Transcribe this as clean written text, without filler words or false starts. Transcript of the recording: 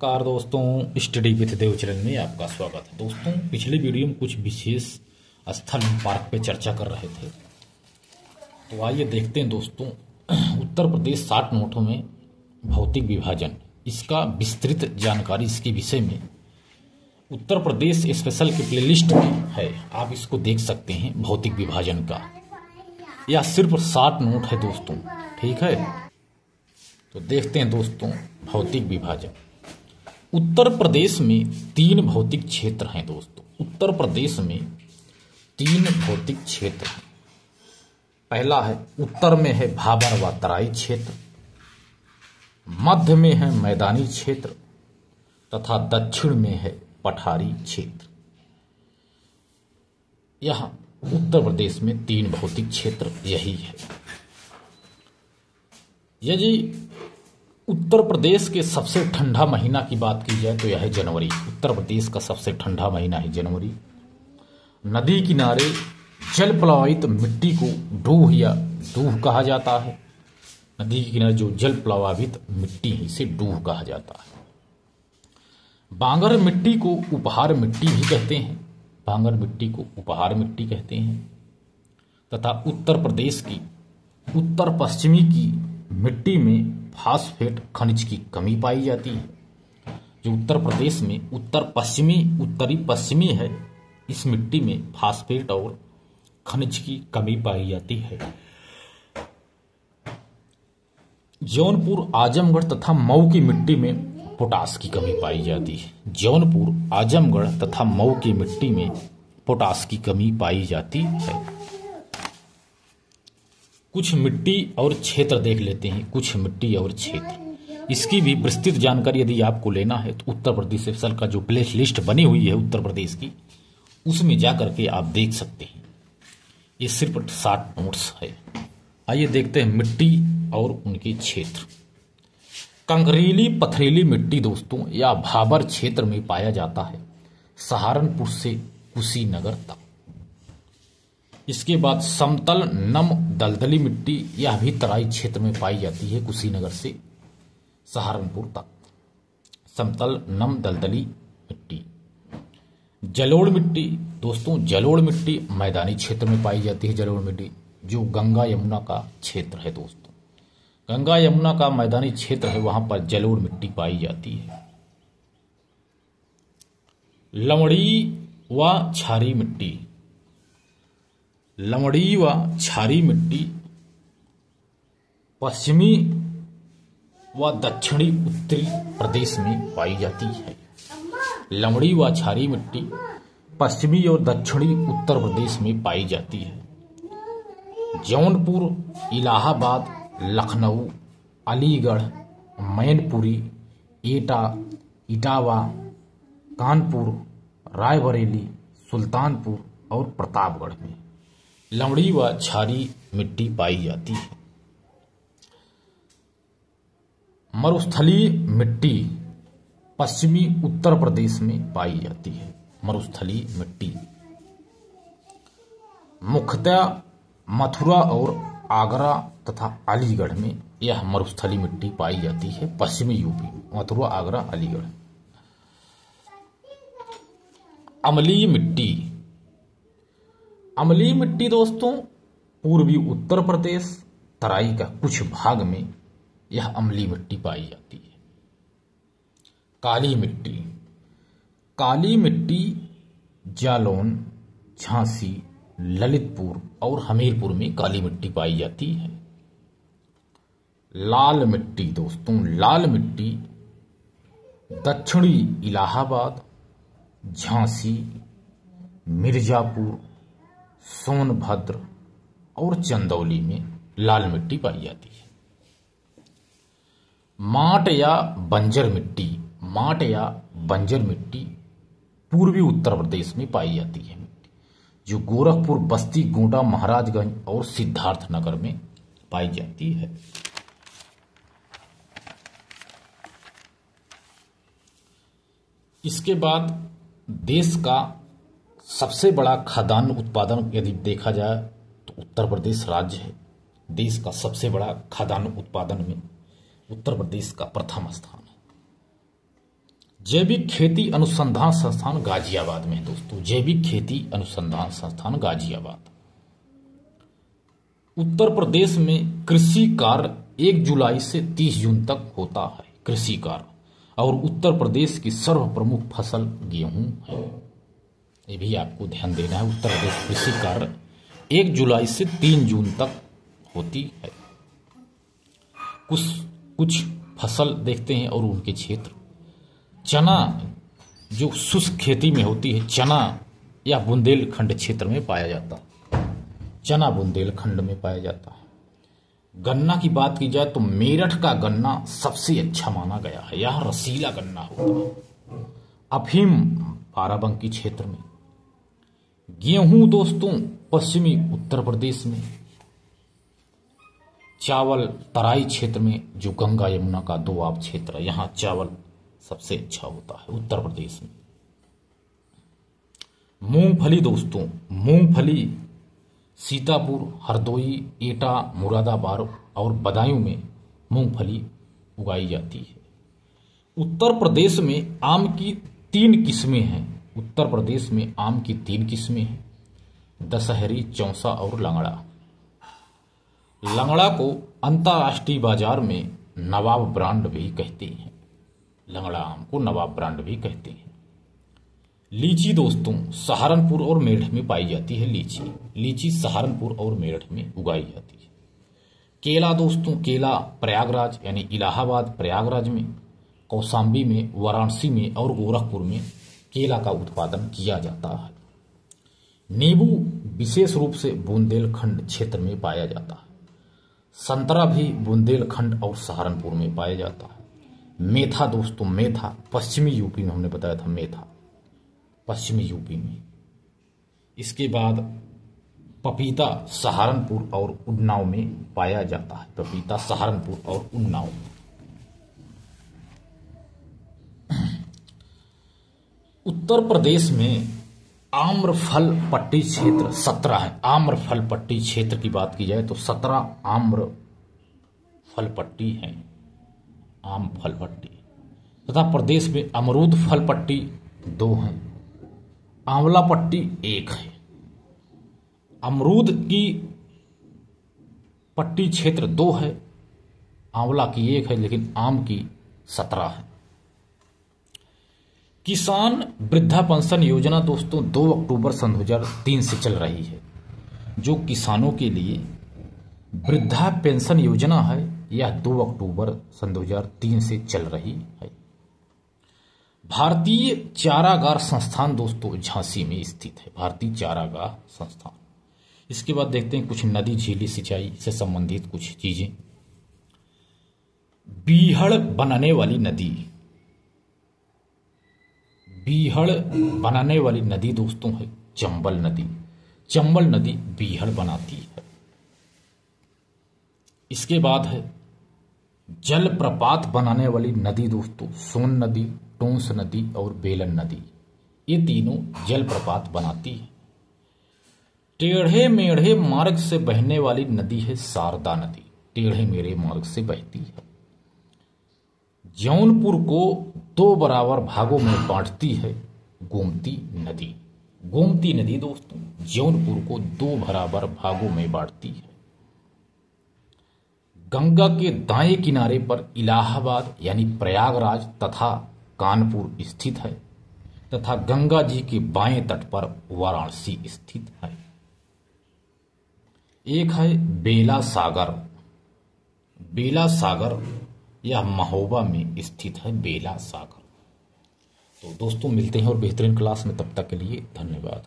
नमस्कार दोस्तों, study with Dev channel में आपका स्वागत है। दोस्तों, पिछले वीडियो में कुछ विशेष स्थल पार्क पे चर्चा कर रहे थे, तो आइए देखते हैं दोस्तों। उत्तर प्रदेश 60 नोटों में भौतिक विभाजन, इसका विस्तृत जानकारी इसके विषय में उत्तर प्रदेश स्पेशल के प्लेलिस्ट में है, आप इसको देख सकते हैं। भौतिक विभाजन का यह सिर्फ 60 नोट है दोस्तों, ठीक है। तो देखते हैं दोस्तों भौतिक विभाजन। उत्तर प्रदेश में 3 भौतिक क्षेत्र हैं दोस्तों। उत्तर प्रदेश में 3 भौतिक क्षेत्र हैं। पहला है उत्तर में है भाबर व तराई क्षेत्र, मध्य में है मैदानी क्षेत्र तथा दक्षिण में है पठारी क्षेत्र। यह उत्तर प्रदेश में 3 भौतिक क्षेत्र यही है। यदि उत्तर प्रदेश के सबसे ठंडा महीना की बात की जाए तो यह है जनवरी। उत्तर प्रदेश का सबसे ठंडा महीना है जनवरी। नदी किनारे जल प्लावित मिट्टी को डूह या डूह कहा जाता है। नदी के किनारे जो जल प्लावित मिट्टी है इसे डूह कहा जाता है। बांगर मिट्टी को उपहार मिट्टी भी कहते हैं। बांगर मिट्टी को उपहार मिट्टी कहते हैं। तथा उत्तर प्रदेश की उत्तर पश्चिमी की मिट्टी में फास्फेट खनिज की कमी पाई जाती है। जो उत्तर प्रदेश में उत्तरी पश्चिमी है, इस मिट्टी में फास्फेट और खनिज की कमी पाई जाती है। जौनपुर, आजमगढ़ तथा मऊ की मिट्टी में पोटास की कमी पाई जाती है। जौनपुर, आजमगढ़ तथा मऊ की मिट्टी में पोटास की कमी पाई जाती है। कुछ मिट्टी और क्षेत्र देख लेते हैं। कुछ मिट्टी और क्षेत्र, इसकी भी विस्तृत जानकारी यदि आपको लेना है तो उत्तर प्रदेश स्पेशल का जो प्ले लिस्ट बनी हुई है उत्तर प्रदेश की, उसमें जाकर के आप देख सकते हैं। ये सिर्फ 60 नोट्स है। आइए देखते हैं मिट्टी और उनके क्षेत्र। कंकरीली पथरीली मिट्टी दोस्तों या भाबर क्षेत्र में पाया जाता है, सहारनपुर से कुशीनगर तक। इसके बाद समतल नम दलदली मिट्टी, यह भी तराई क्षेत्र में पाई जाती है, कुशीनगर से सहारनपुर तक। समतल नम दलदली मिट्टी। जलोढ़ मिट्टी दोस्तों, जलोढ़ मिट्टी मैदानी क्षेत्र में पाई जाती है। जलोढ़ मिट्टी जो गंगा यमुना का क्षेत्र है दोस्तों, गंगा यमुना का मैदानी क्षेत्र है, वहां पर जलोढ़ मिट्टी पाई जाती है। लवणी व क्षारी मिट्टी, लवणी व क्षारी मिट्टी पश्चिमी व दक्षिणी उत्तरी प्रदेश में पाई जाती है। लवणी व क्षारी मिट्टी पश्चिमी और दक्षिणी उत्तर प्रदेश में पाई जाती है। जौनपुर, इलाहाबाद, लखनऊ, अलीगढ़, मैनपुरी, एटा, इटावा, कानपुर, रायबरेली, सुल्तानपुर और प्रतापगढ़ में लवणी व क्षारी मिट्टी पाई जाती है। मरुस्थली मिट्टी पश्चिमी उत्तर प्रदेश में पाई जाती है। मरुस्थली मिट्टी मुख्यतः मथुरा और आगरा तथा अलीगढ़ में यह मरुस्थली मिट्टी पाई जाती है। पश्चिमी यूपी में मथुरा, आगरा, अलीगढ़। अम्लीय मिट्टी, अम्लीय मिट्टी दोस्तों पूर्वी उत्तर प्रदेश तराई का कुछ भाग में यह अम्लीय मिट्टी पाई जाती है। काली मिट्टी, काली मिट्टी जालौन, झांसी, ललितपुर और हमीरपुर में काली मिट्टी पाई जाती है। लाल मिट्टी दोस्तों, लाल मिट्टी दक्षिणी इलाहाबाद, झांसी, मिर्जापुर, सोनभद्र और चंदौली में लाल मिट्टी पाई जाती है। माट या बंजर मिट्टी, माट या बंजर मिट्टी पूर्वी उत्तर प्रदेश में पाई जाती है। मिट्टी जो गोरखपुर, बस्ती, गोंडा, महाराजगंज और सिद्धार्थनगर में पाई जाती है। इसके बाद देश का सबसे बड़ा खाद्यान्न उत्पादन यदि देखा जाए तो उत्तर प्रदेश राज्य है। देश का सबसे बड़ा खाद्यान्न उत्पादन में उत्तर प्रदेश का प्रथम स्थान है। जैविक खेती अनुसंधान संस्थान गाजियाबाद में है दोस्तों, जैविक खेती अनुसंधान संस्थान गाजियाबाद। उत्तर प्रदेश में कृषि कार्य 1 जुलाई से 30 जून तक होता है, कृषि कार्य। और उत्तर प्रदेश की सर्व प्रमुख फसल गेहूं है, ये भी आपको ध्यान देना है। उत्तर प्रदेश कृषि कार्य 1 जुलाई से 3 जून तक होती है। कुछ फसल देखते हैं और उनके क्षेत्र। चना जो शुष्क खेती में होती है, चना या बुंदेलखंड क्षेत्र में पाया जाता है, चना बुंदेलखंड में पाया जाता है। गन्ना की बात की जाए तो मेरठ का गन्ना सबसे अच्छा माना गया है, यह रसीला गन्ना होता है। अफीम बाराबंकी क्षेत्र में। गेहूं दोस्तों पश्चिमी उत्तर प्रदेश में। चावल तराई क्षेत्र में, जो गंगा यमुना का दोआब क्षेत्र है, यहां चावल सबसे अच्छा होता है उत्तर प्रदेश में। मूंगफली दोस्तों, मूंगफली सीतापुर, हरदोई, एटा, मुरादाबाद और बदायूं में मूंगफली उगाई जाती है। उत्तर प्रदेश में आम की 3 किस्में हैं। उत्तर प्रदेश में आम की 3 किस्में हैं, दशहरी, चौसा और लंगड़ा। लंगड़ा को अंतर्राष्ट्रीय बाजार में नवाब ब्रांड भी कहते हैं, लंगड़ा आम को नवाब ब्रांड भी कहते हैं। लीची दोस्तों सहारनपुर और मेरठ में पाई जाती है, लीची सहारनपुर और मेरठ में उगाई जाती है। केला दोस्तों, केला प्रयागराज यानी इलाहाबाद प्रयागराज में, कौशाम्बी में, वाराणसी में और गोरखपुर में केला का उत्पादन किया जाता है। नींबू विशेष रूप से बुंदेलखंड क्षेत्र में पाया जाता है। संतरा भी बुंदेलखंड और सहारनपुर में पाया जाता है। मेथा दोस्तों, मेथा पश्चिमी यूपी में, हमने बताया था मेथा पश्चिमी यूपी में। इसके बाद पपीता सहारनपुर और उन्नाव में पाया जाता है, पपीता सहारनपुर और उन्नाव में। उत्तर प्रदेश में आम्रफल पट्टी क्षेत्र 17 है। आम्रफल पट्टी क्षेत्र की बात की जाए तो 17 आम्रफल पट्टी है, आम फल पट्टी। तथा प्रदेश में अमरूद फल पट्टी 2 है, आंवला पट्टी 1 है। अमरूद की पट्टी क्षेत्र 2 है, आंवला की 1 है, लेकिन आम की 17 है। किसान वृद्धा पेंशन योजना दोस्तों 2 अक्टूबर सन 2003 से चल रही है। जो किसानों के लिए वृद्धा पेंशन योजना है, यह 2 अक्टूबर सन 2003 से चल रही है। भारतीय चारागाह संस्थान दोस्तों झांसी में स्थित है, भारतीय चारागाह संस्थान। इसके बाद देखते हैं कुछ नदी झीली सिंचाई से संबंधित कुछ चीजें। बीहड़ बनाने वाली नदी, बीहड़ बनाने वाली नदी दोस्तों है चंबल नदी। चंबल नदी बीहड़ बनाती है। इसके बाद है जलप्रपात बनाने वाली नदी दोस्तों सोन नदी, टोंस नदी और बेलन नदी, ये तीनों जलप्रपात बनाती है। टेढ़े मेढ़े मार्ग से बहने वाली नदी है शारदा नदी, टेढ़े मेढ़े मार्ग से बहती है। जौनपुर को 2 बराबर भागों में बांटती है गोमती नदी। गोमती नदी दोस्तों जौनपुर को 2 बराबर भागों में बांटती है। गंगा के दाएं किनारे पर इलाहाबाद यानी प्रयागराज तथा कानपुर स्थित है, तथा गंगा जी के बाएं तट पर वाराणसी स्थित है। एक है बेला सागर, बेला सागर यह महोबा में स्थित है, बेला सागर। तो दोस्तों मिलते हैं और बेहतरीन क्लास में, तब तक के लिए धन्यवाद।